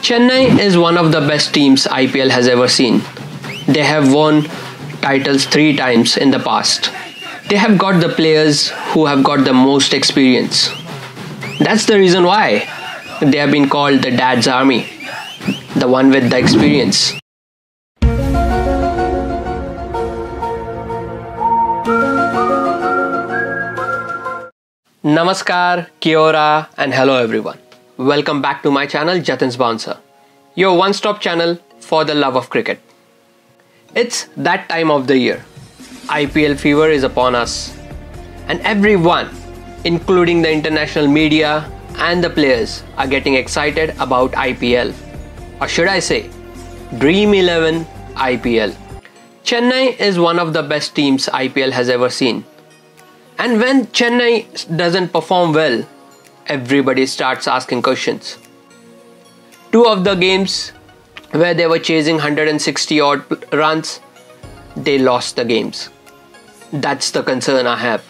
Chennai is one of the best teams IPL has ever seen. They have won titles 3 times in the past. They have got the players who have got the most experience. That's the reason why they have been called the Dad's Army, the one with the experience. Namaskar, Kia ora, and hello everyone. Welcome back to my channel Jatin's Bouncer, your one-stop channel for the love of cricket. It's that time of the year. IPL fever is upon us, and everyone, including the international media and the players, are getting excited about IPL. Or should I say, Dream 11 IPL. Chennai is one of the best teams IPL has ever seen. And when Chennai doesn't perform well, everybody starts asking questions. 2 of the games where they were chasing 160 odd runs, they lost the games. That's the concern I have.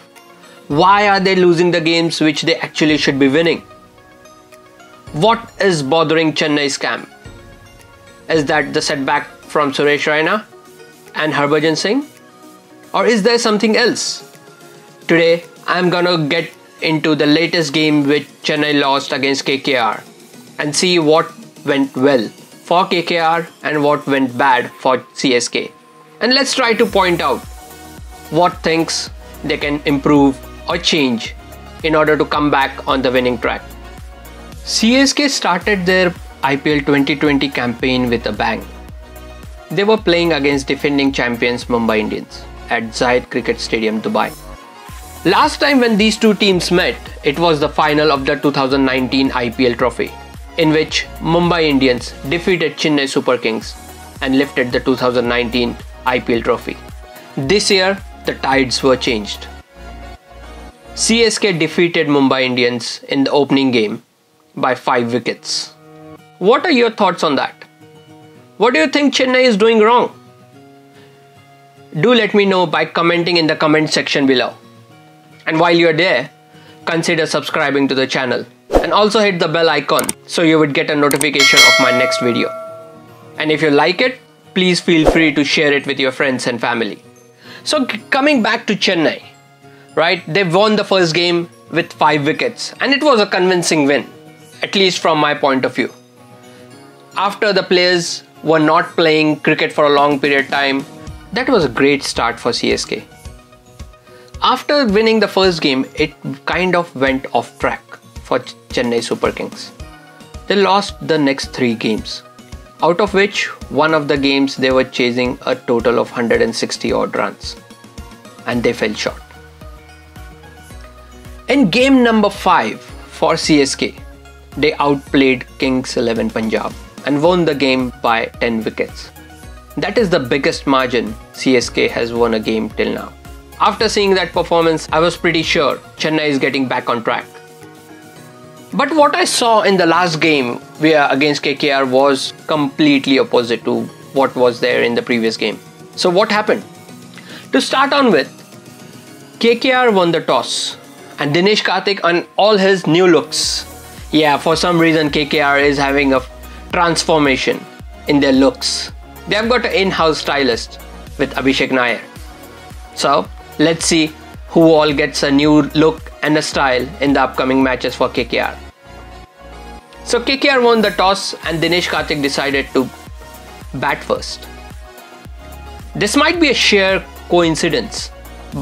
Why are they losing the games which they actually should be winning? What is bothering Chennai's camp? Is that the setback from Suresh Raina and Harbhajan Singh? Or is there something else? Today, I'm gonna get into the latest game which Chennai lost against KKR and see what went well for KKR and what went bad for CSK. And let's try to point out what things they can improve or change in order to come back on the winning track. CSK started their IPL 2020 campaign with a bang. They were playing against defending champions Mumbai Indians at Zayed Cricket Stadium, Dubai. Last time when these two teams met, it was the final of the 2019 IPL trophy, in which Mumbai Indians defeated Chennai Super Kings and lifted the 2019 IPL trophy. This year, the tides were changed. CSK defeated Mumbai Indians in the opening game by 5 wickets. What are your thoughts on that? What do you think Chennai is doing wrong? Do let me know by commenting in the comment section below. And while you're there, consider subscribing to the channel and also hit the bell icon so you would get a notification of my next video. And if you like it, please feel free to share it with your friends and family. So coming back to Chennai, right? They won the first game with 5 wickets and it was a convincing win, at least from my point of view. After the players were not playing cricket for a long period of time, that was a great start for CSK. After winning the first game, it kind of went off track for Chennai Super Kings. They lost the next 3 games, out of which one of the games they were chasing a total of 160 odd runs, and they fell short. In game number 5 for CSK, they outplayed Kings 11 Punjab and won the game by 10 wickets. That is the biggest margin CSK has won a game till now. After seeing that performance, I was pretty sure Chennai is getting back on track. But what I saw in the last game against KKR was completely opposite to what was there in the previous game. So what happened? To start on with, KKR won the toss and Dinesh Karthik on all his new looks. Yeah, for some reason KKR is having a transformation in their looks. They have got an in-house stylist with Abhishek Nair. So let's see who all gets a new look and a style in the upcoming matches for KKR. So KKR won the toss and Dinesh Karthik decided to bat first. This might be a sheer coincidence,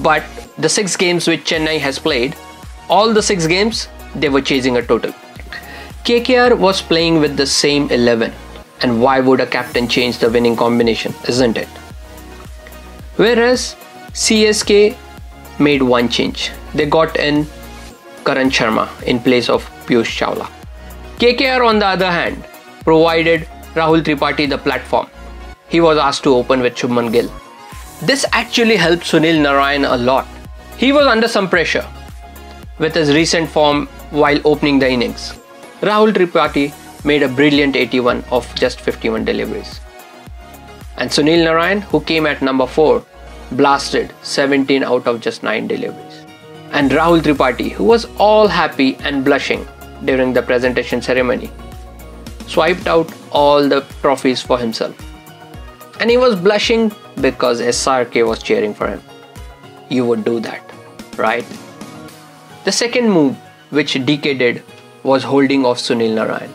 but the 6 games which Chennai has played, all the 6 games, they were chasing a total. KKR was playing with the same 11, and why would a captain change the winning combination, isn't it? Whereas CSK made one change. They got in Karan Sharma in place of Piyush Chawla. KKR on the other hand provided Rahul Tripathi the platform. He was asked to open with Shubman Gill. This actually helped Sunil Narine a lot. He was under some pressure with his recent form while opening the innings. Rahul Tripathi made a brilliant 81 of just 51 deliveries. And Sunil Narine, who came at number 4, blasted 17 out of just 9 deliveries. And Rahul Tripathi, who was all happy and blushing during the presentation ceremony, swiped out all the trophies for himself. And he was blushing because SRK was cheering for him. You would do that, right? The second move which DK did was holding off Sunil Narine.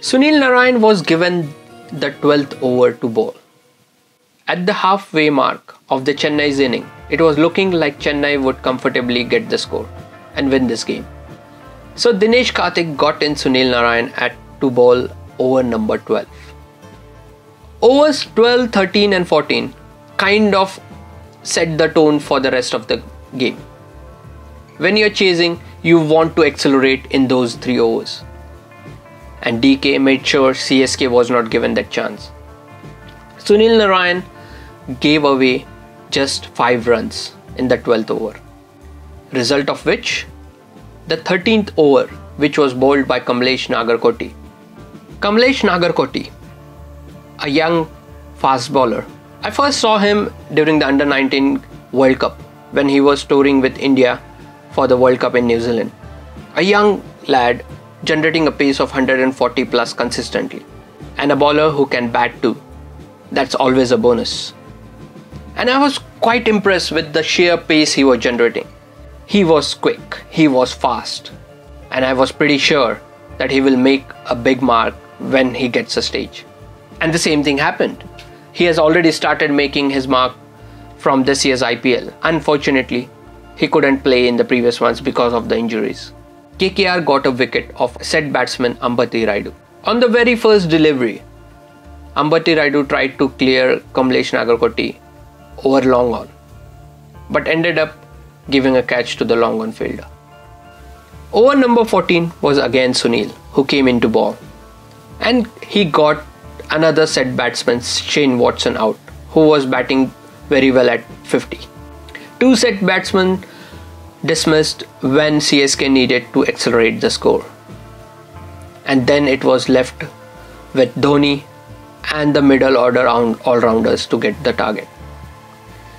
Sunil Narine was given the 12th over to bowl. At the halfway mark of the Chennai's inning, it was looking like Chennai would comfortably get the score and win this game. So Dinesh Karthik got in Sunil Narine to bowl over number 12. Overs 12, 13 and 14 kind of set the tone for the rest of the game. When you're chasing, you want to accelerate in those 3 overs. And DK made sure CSK was not given that chance. Sunil Narine gave away just 5 runs in the 12th over. Result of which, the 13th over, which was bowled by Kamlesh Nagarkoti. Kamlesh Nagarkoti, a young fast bowler. I first saw him during the Under-19 World Cup when he was touring with India for the World Cup in New Zealand. A young lad generating a pace of 140 plus consistently, and a bowler who can bat too. That's always a bonus. And I was quite impressed with the sheer pace he was generating. He was quick, he was fast, and I was pretty sure that he will make a big mark when he gets a stage. And the same thing happened. He has already started making his mark from this year's IPL. Unfortunately, he couldn't play in the previous ones because of the injuries. KKR got a wicket of set batsman Ambati Rayudu. On the very first delivery, Ambati Rayudu tried to clear Kamlesh Nagarkoti over long on, but ended up giving a catch to the long on fielder. Over number 14 was again Sunil, who came into ball, and he got another set batsman Shane Watson out, who was batting very well at 50. 2 set batsmen dismissed when CSK needed to accelerate the score. And then it was left with Dhoni and the middle order all-rounders to get the target.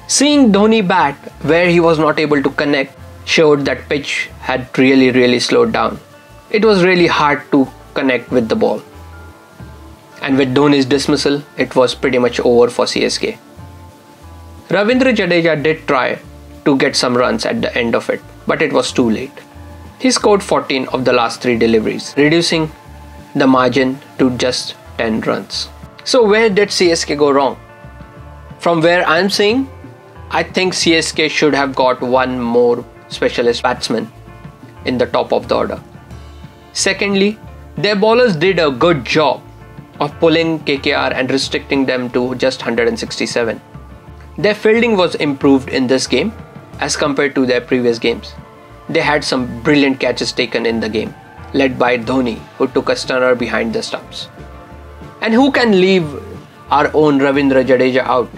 Seeing Dhoni bat where he was not able to connect showed that pitch had really slowed down. It was really hard to connect with the ball. And with Dhoni's dismissal, it was pretty much over for CSK. Ravindra Jadeja did try to get some runs at the end of it, but it was too late. He scored 14 of the last 3 deliveries, reducing the margin to just 10 runs. So where did CSK go wrong? From where I'm saying, I think CSK should have got one more specialist batsman in the top of the order. Secondly, their bowlers did a good job of pulling KKR and restricting them to just 167. Their fielding was improved in this game as compared to their previous games. They had some brilliant catches taken in the game, led by Dhoni, who took a stunner behind the stumps. And who can leave our own Ravindra Jadeja out?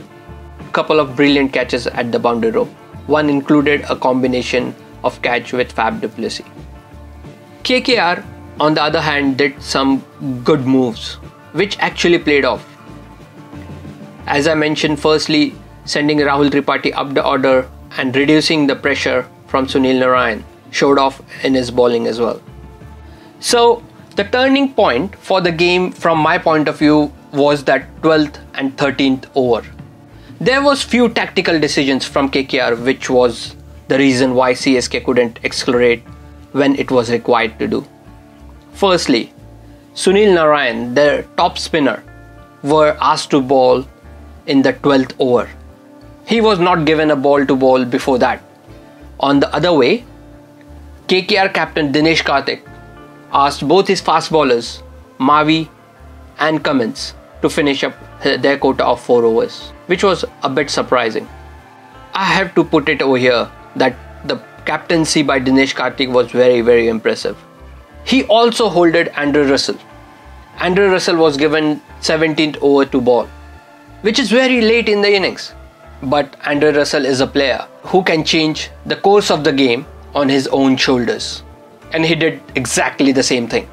Couple of brilliant catches at the boundary rope. One included a combination of catch with Fab du Plessis. KKR, on the other hand, did some good moves, which actually played off. As I mentioned, firstly, sending Rahul Tripathi up the order and reducing the pressure from Sunil Narine showed off in his bowling as well. So, the turning point for the game from my point of view was that 12th and 13th over. There was few tactical decisions from KKR which was the reason why CSK couldn't accelerate when it was required to do. Firstly, Sunil Narine, their top spinner, were asked to bowl in the 12th over. He was not given a ball to bowl before that. On the other way, KKR captain Dinesh Karthik asked both his fast bowlers, Mavi and Cummins, to finish up their quota of 4 overs, which was a bit surprising. I have to put it over here that the captaincy by Dinesh Karthik was very impressive. He also holded Andrew Russell. Andrew Russell was given 17th over to bowl, which is very late in the innings. But Andrew Russell is a player who can change the course of the game on his own shoulders. And he did exactly the same thing.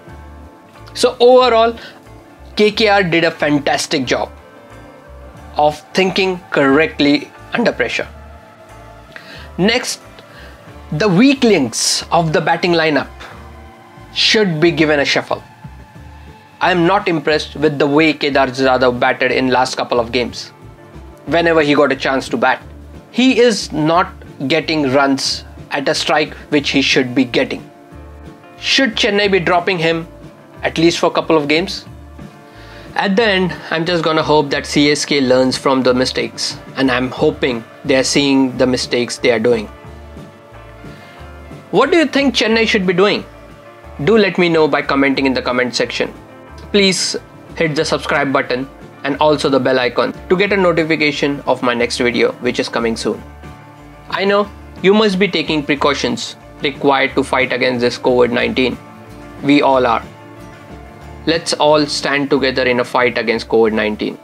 So overall, KKR did a fantastic job of thinking correctly under pressure. Next, the weak links of the batting lineup should be given a shuffle. I am not impressed with the way Kedar Jadhav batted in last couple of games. Whenever he got a chance to bat, he is not getting runs at a strike which he should be getting. Should Chennai be dropping him at least for a couple of games? At the end, I'm just gonna hope that CSK learns from the mistakes, and I'm hoping they are seeing the mistakes they are doing. What do you think Chennai should be doing? Do let me know by commenting in the comment section. Please hit the subscribe button and also the bell icon to get a notification of my next video, which is coming soon. I know you must be taking precautions required to fight against this COVID-19. We all are. Let's all stand together in a fight against COVID-19.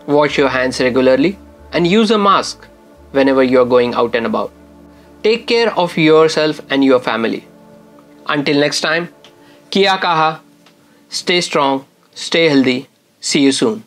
Wash your hands regularly and use a mask whenever you are going out and about. Take care of yourself and your family. Until next time, Kiya Kaha, stay strong, stay healthy, see you soon.